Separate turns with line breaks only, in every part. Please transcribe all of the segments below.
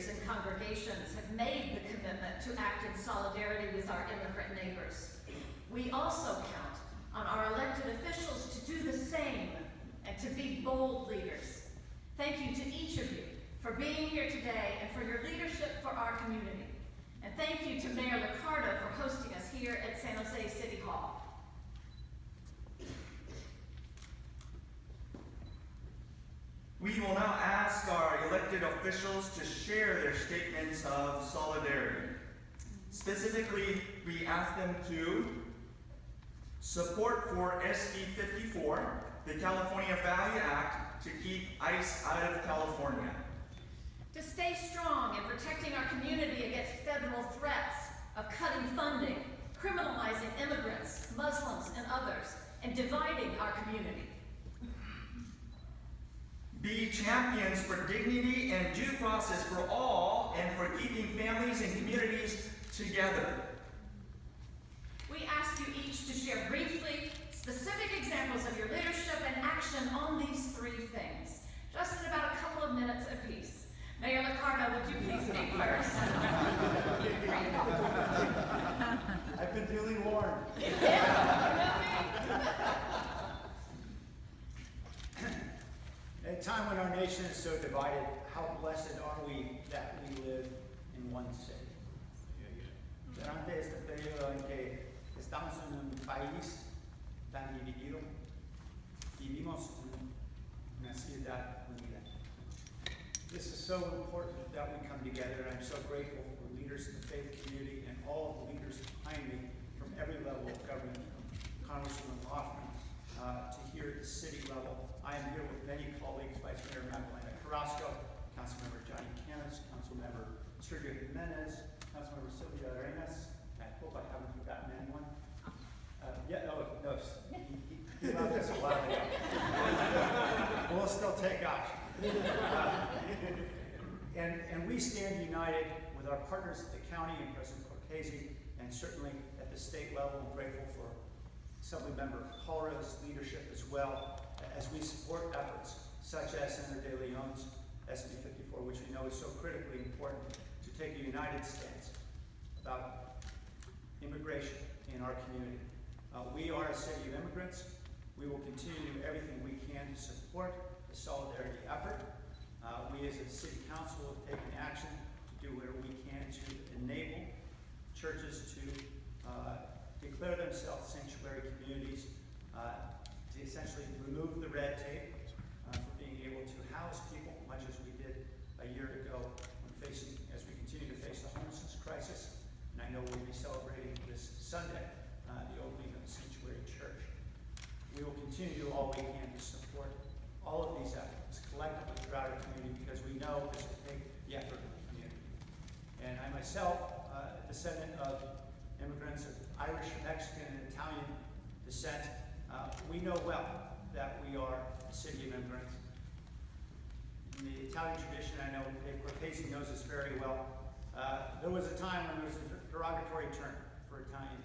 leaders and congregations have made the commitment to act in solidarity with our immigrant neighbors. We also count on our elected officials to do the same and to be bold leaders. Thank you to each of you for being here today and for your leadership for our community. And thank you to Mayor Liccardo for hosting us here at San Jose City Hall.
We will now ask our elected officials to share their statements of solidarity. Specifically, we ask them to support for SB 54, the California Value Act, to keep ICE out of California.
To stay strong in protecting our community against federal threats of cutting funding, criminalizing immigrants, Muslims, and others, and dividing our community.
Be champions for dignity and due process for all and for keeping families and communities together.
We ask you each to share briefly specific examples of your leadership and action on these three things, just in about a couple of minutes apiece. Mayor Liccardo, would you please speak first?
I've been duly warned. At a time when our nation is so divided, how blessed are we that we live in one city. Durante este periodo en que estamos en un país tan dividido, vivimos en una ciudad unida. This is so important that we come together, and I'm so grateful for leaders in the faith community and all of the leaders behind me from every level of government, from Congresswoman Lofgren to here at the city level. I am here with many colleagues, Vice Mayor Magdalena Carrasco, Councilmember Johnny Canas, Councilmember Sergio Jimenez, Councilmember Sylvia Arenas. I hope I haven't forgotten anyone. He left us a while ago. We'll still take action. And we stand united with our partners at the county and President Cortese, and certainly at the state level. I'm grateful for Assemblymember Kalra's leadership as well, as we support efforts such as Senator De Leon's SB 54, which we know is so critically important to take a united stance about immigration in our community. We are a city of immigrants. We will continue to do everything we can to support the solidarity effort. We as a city council have taken action to do whatever we can to enable churches to declare themselves sanctuary communities, to essentially remove the red tape for being able to house people, much as we did a year ago as we continue to face the homelessness crisis. And I know we'll be celebrating this Sunday the opening of the Sanctuary Church. We will continue to do all we can to support all of these efforts collectively throughout our community, because we know this will take the effort of the community. And I myself, a descendant of immigrants of Irish, Mexican, and Italian descent, we know well that we are a city of immigrants. In the Italian tradition, I know Dave Cortese knows this very well. There was a time when there was a derogatory term for Italian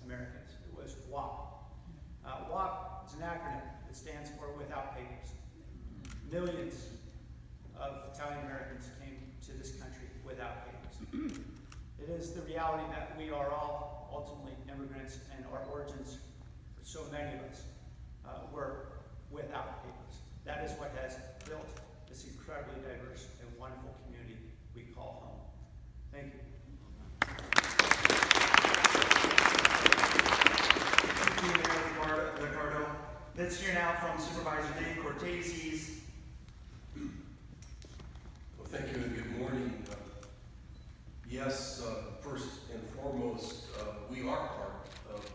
Americans. It was WAP. WAP is an acronym that stands for Without Papers. Millions of Italian Americans came to this country without papers. It is the reality that we are all ultimately immigrants, and our origins, for so many of us, were without papers. That is what has built this incredibly diverse and wonderful community we call home. Thank you.
Thank you, Mayor Liccardo. Let's hear now from Supervisor Cortese's.
Well, thank you and good morning. Yes, first and foremost, we are part of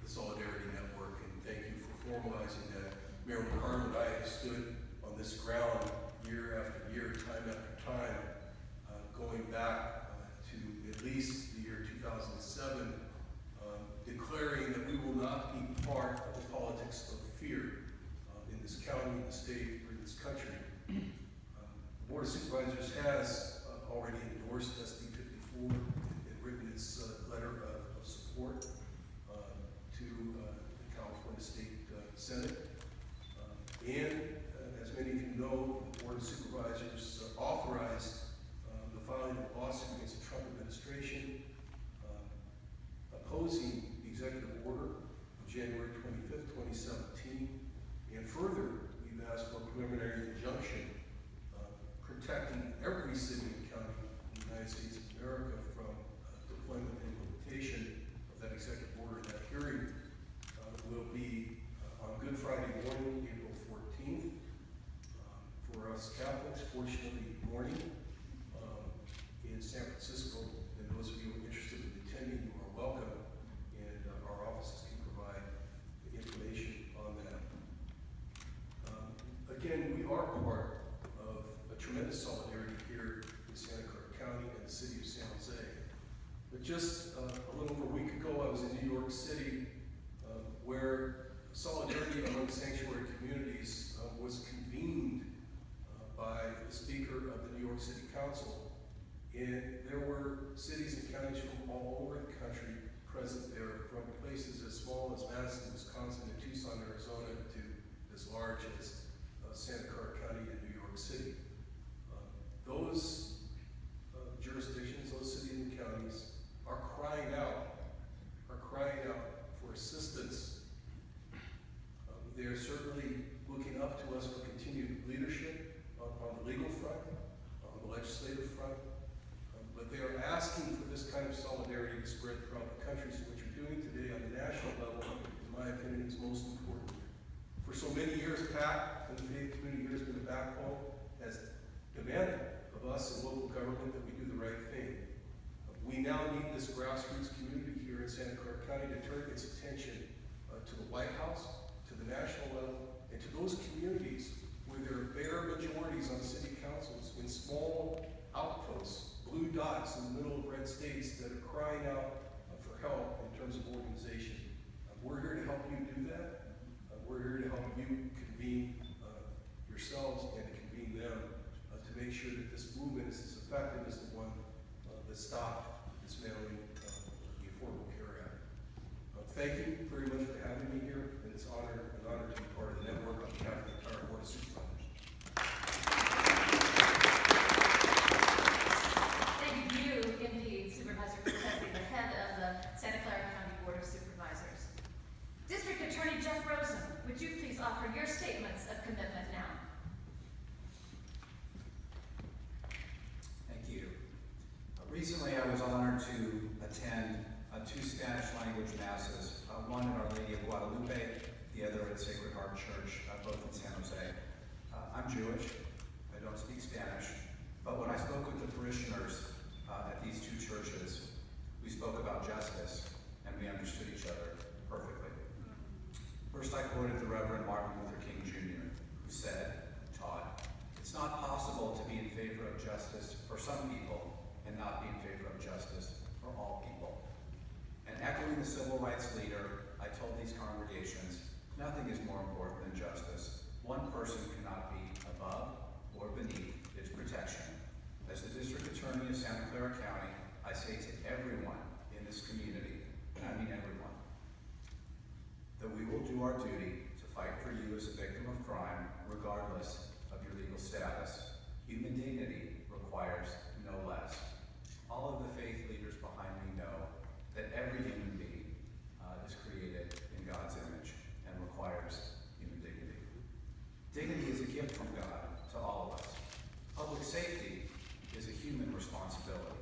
the Solidarity Network, and thank you for formalizing that. Mayor Liccardo and I have stood on this ground year after year, time after time, going back to at least the year 2007, declaring that we will not be part of the politics of fear in this county, in the state, or in this country. The Board of Supervisors has already endorsed SB 54 and written its letter of support to the California State Senate. And as many of you know, the Board of Supervisors authorized the filing protecting every city and county in the United States of America from deployment and implementation of that executive order. That hearing will be on Good Friday morning, April 14th. For us Catholics, fortunately morning in San Francisco, and those of you who are interested in attending, you are welcome, and our offices can provide the information on that. Again, we are part of a tremendous solidarity here in Santa Clara County and the city of San Jose. But just a little over a week ago, I was in New York City, where solidarity among sanctuary communities was convened by the Speaker of the New York City Council. And there were cities and counties from all over the country present there, from places as small as Madison, Wisconsin, and Tucson, Arizona, to as large as Santa Clara County and New York City. Those jurisdictions, those cities and counties are crying out for assistance. They are certainly looking up to us for continued leadership on the legal front, on the legislative front, but they are asking for this kind of solidarity to spread throughout the country. So what you're doing today on the national level, in my opinion, is most important. For so many years, PACT, and the faith community here has been the backbone, has demanded of us in local government that we do the right thing. We now need this grassroots community here in Santa Clara County to turn its attention to the White House, to the national level, and to those communities where there are bare majorities on city councils in small outposts, blue dots in the middle of red states that are crying out for help in terms of organization. We're here to help you do that. We're here to help you convene yourselves and to convene them to make sure that this movement is as effective as the one that stopped dismantling the Affordable Care Act. Thank you very much for having me here, and it's an honor to be part of the network on behalf of the entire Board of Supervisors.
Thank you indeed, Supervisor Cortese, the head of the Santa Clara County Board of Supervisors. District Attorney Jeff Rosen, would you please offer your statements of commitment now?
Thank you. Recently, I was honored to attend two Spanish language masses, one at Our Lady of Guadalupe, the other at Sacred Heart Church, both in San Jose. I'm Jewish. I don't speak Spanish, but when I spoke with the parishioners at these two churches, we spoke about justice, and we understood each other perfectly. First, I quoted the Reverend Martin Luther King Jr., who taught, "It's not possible to be in favor of justice for some people and not be in favor of justice for all people." And echoing the civil rights leader, I told these congregations, nothing is more important than justice. One person cannot be above or beneath its protection. As the District Attorney of Santa Clara County, I say to everyone in this community, and I mean everyone, that we will do our duty to fight for you as a victim of crime, regardless of your legal status. Human dignity requires no less. All of the faith leaders behind me know that every human being is created in God's image and requires human dignity. Dignity is a gift from God to all of us. Public safety is a human responsibility.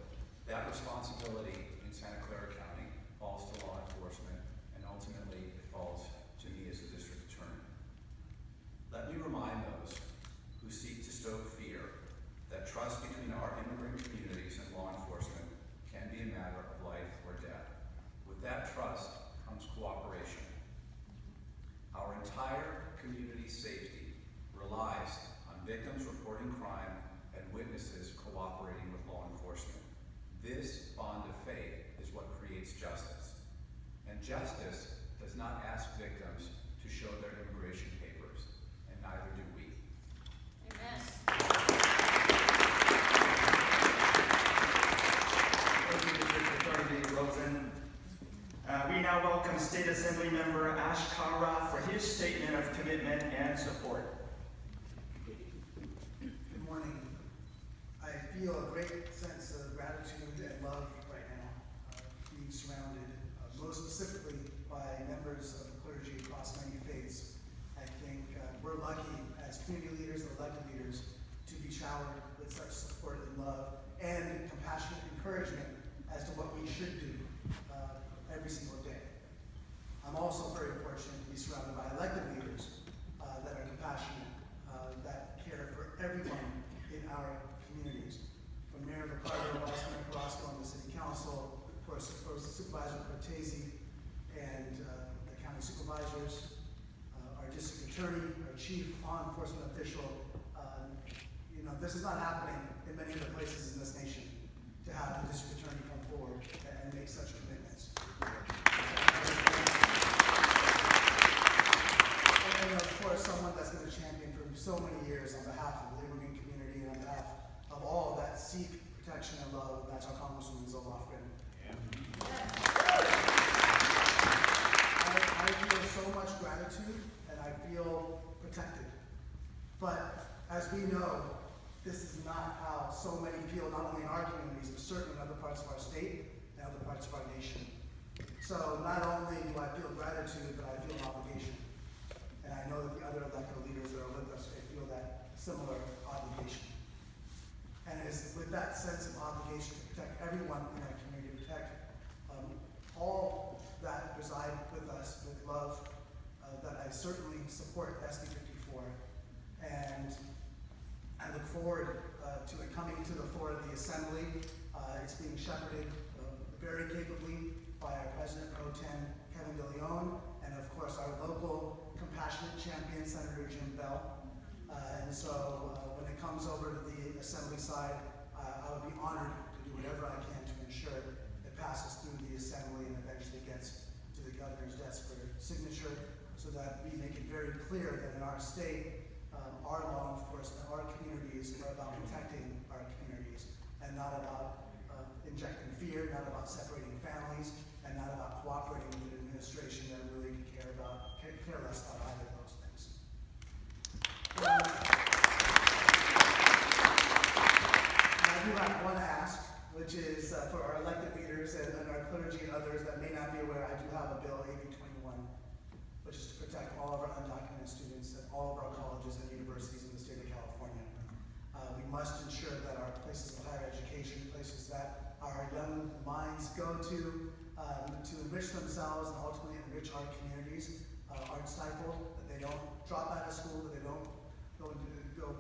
That responsibility in Santa Clara County falls to law enforcement, and ultimately it falls to me as the district attorney. Let me remind those who seek to stoke fear that trust between our immigrant communities and law enforcement can be a matter of life or death. With that trust comes cooperation. Our entire community's safety relies on victims reporting crime and witnesses cooperating with law enforcement. This bond of faith is what creates justice. And justice does not ask victims to show their immigration papers, and neither do we.
Amen.
Thank you, District Attorney Rosen. We now welcome State Assemblymember Kalra for his statement of commitment and support.
Good morning. I feel a great sense of gratitude and love right now, being surrounded, most specifically by members of the clergy across many faiths. I think we're lucky as community leaders, elected leaders, to be showered with such support and love and compassionate encouragement as to what we should do every single day. I'm also very fortunate to be surrounded by elected leaders that are compassionate, that care for everyone in our communities. From Mayor Liccardo, Vice Mayor Carrasco, and the City Council, of course, Supervisor Cortese, and the county supervisors, our district attorney, our chief law enforcement official. This is not happening in many other places in this nation, to have the district attorney come forward and make such commitments. And of course, someone that's been a champion for so many years on behalf of the immigrant community and on behalf of all that seek protection and love, and that's our Congresswoman Lofgren. I feel so much gratitude, and I feel protected. But as we know, this is not how so many feel, not only in our communities, but certainly in other parts of our state and other parts of our nation. So not only do I feel gratitude, but I feel an obligation. And I know that the other elected leaders that are with us, they feel that similar obligation. And it is with that sense of obligation to protect everyone in our community, to protect all that reside with us with love, that I certainly support SB 54. And I look forward to it coming to the floor of the Assembly. It's being shepherded very capably by our President Pro Tem, Kevin DeLeon, and of course our local compassionate champion, Senator Jim Bell. And so when it comes over to the Assembly side, I would be honored to do whatever I can to ensure it passes through the Assembly and eventually gets to the governor's desk for signature, so that we make it very clear that in our state, our law enforcement, our communities are about protecting our communities and not about injecting fear, not about separating families, and not about cooperating with an administration that really could care less about either of those things. I do have one ask, which is for our elected leaders and our clergy and others that may not be aware, I do have a bill, AB 21, which is to protect all of our undocumented students at all of our colleges and universities in the state of California. We must ensure that our places of higher education, places that our young minds go to enrich themselves and ultimately enrich our communities, aren't stifled, that they don't drop out of school, that they don't go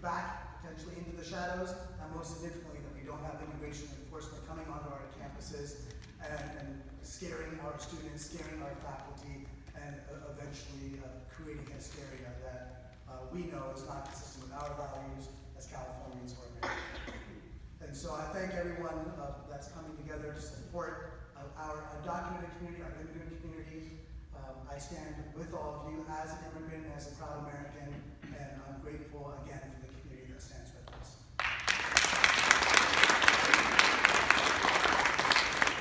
back potentially into the shadows, and most significantly that we don't have immigration enforcement coming onto our campuses and scaring our students, scaring our faculty, and eventually creating hysteria that we know is not consistent with our values as Californians or Americans. And so I thank everyone that's coming together to support our undocumented community, our immigrant community. I stand with all of you as an immigrant, as a proud American, and I'm grateful again for the community that stands with us.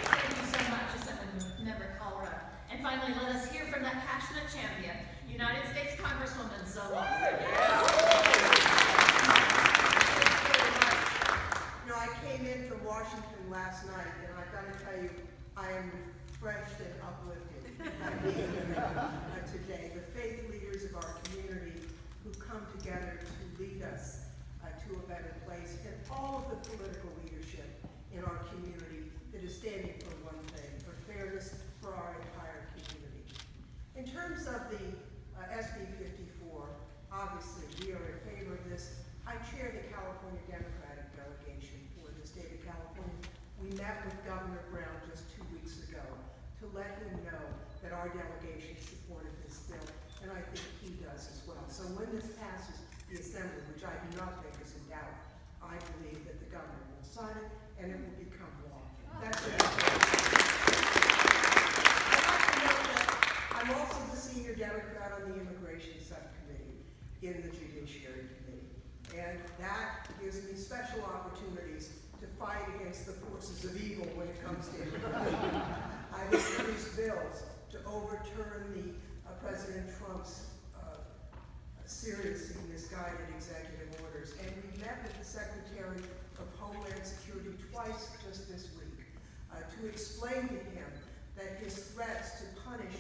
Thank you so much, Assemblymember Kalra. And finally, let us hear from that passionate champion, United States Congresswoman Lofgren.
I came in from Washington last night, and I've got to tell you, I am refreshed and uplifted by being here today. The faith leaders of our community who come together to lead us to a better place, and all of the political leadership in our community that is standing for one thing, for fairness for our entire community. In terms of the SB 54, obviously we are in favor of this. I chair the California Democratic delegation for the state of California. We met with Governor Brown just 2 weeks ago to let him know that our delegation supported this bill, and I think he does as well. So when this passes the Assembly, which I do not think is in doubt, I believe that the governor will sign it and it will become law. That's it. I'm also the senior Democrat on the Immigration Subcommittee in the Judiciary Committee. And that gives me special opportunities to fight against the forces of evil when it comes to immigration. I've introduced bills to overturn the President Trump's seriously misguided executive orders. And we met with the Secretary of Homeland Security twice just this week to explain to him that his threats to punish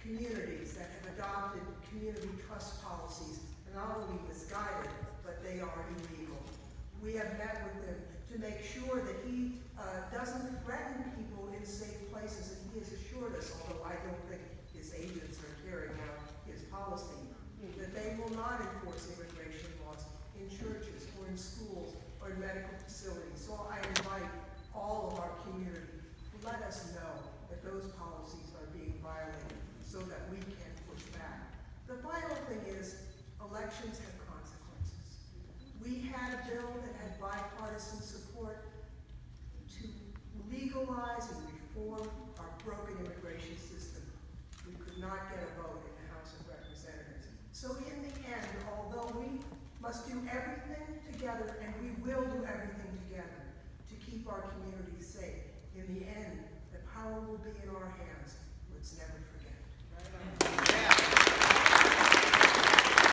communities that have adopted community trust policies are not only misguided, We have met with him to make sure that he doesn't threaten people in safe places, and he has assured us, although I don't think his agents are carrying out his policy, that they will not enforce immigration laws in churches or in schools or in medical facilities. So I invite all of our community to let us know that those policies are being violated so that we can push back. The final thing is, elections have consequences. We had a bill that had bipartisan support to legalize and reform our broken immigration system. We could not get a vote in the House of Representatives. So in the end, although we must do everything together, and we will do everything together to keep our communities safe, in the end, the power will be in our hands. Let's never